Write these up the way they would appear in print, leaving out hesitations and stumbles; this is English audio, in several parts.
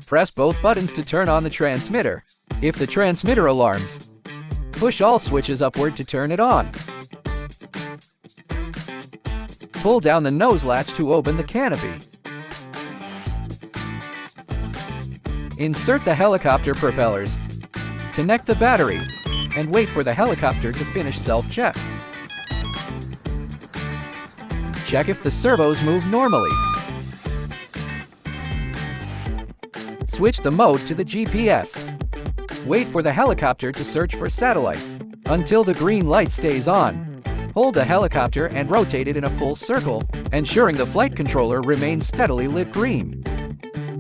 Press both buttons to turn on the transmitter. If the transmitter alarms, push all switches upward to turn it on. Pull down the nose latch to open the canopy. Insert the helicopter propellers. Connect the battery, and wait for the helicopter to finish self-check. Check if the servos move normally. Switch the mode to the GPS. Wait for the helicopter to search for satellites until the green light stays on. Hold the helicopter and rotate it in a full circle, ensuring the flight controller remains steadily lit green.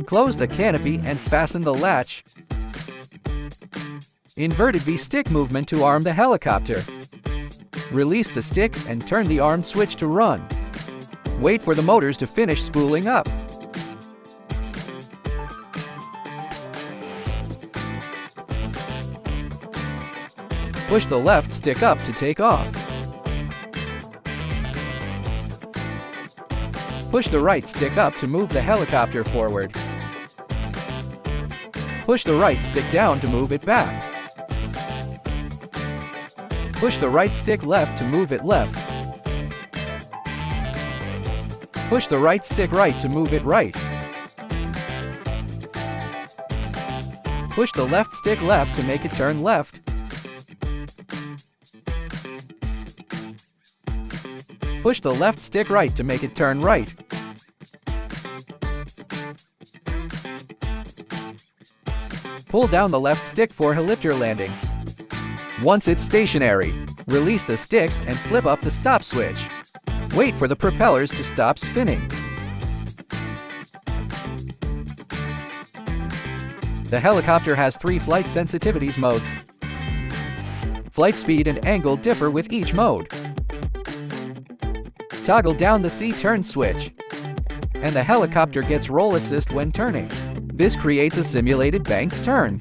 Close the canopy and fasten the latch. Inverted V-stick movement to arm the helicopter. Release the sticks and turn the armed switch to run. Wait for the motors to finish spooling up. Push the left stick up to take off. Push the right stick up to move the helicopter forward. Push the right stick down to move it back. Push the right stick left to move it left. Push the right stick right to move it right. Push the left stick left to make it turn left. Push the left stick right to make it turn right. Pull down the left stick for helipter landing. Once it's stationary, release the sticks and flip up the stop switch. Wait for the propellers to stop spinning. The helicopter has 3 flight sensitivities modes. Flight speed and angle differ with each mode. Toggle down the C-turn switch, and the helicopter gets roll assist when turning. This creates a simulated bank turn.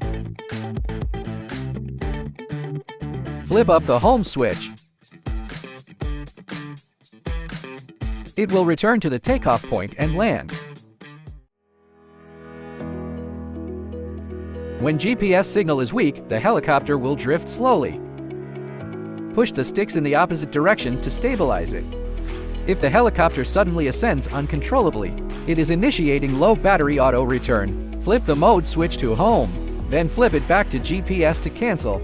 Flip up the home switch. It will return to the takeoff point and land. When GPS signal is weak, the helicopter will drift slowly. Push the sticks in the opposite direction to stabilize it. If the helicopter suddenly ascends uncontrollably, it is initiating low battery auto return. Flip the mode switch to home, then flip it back to GPS to cancel.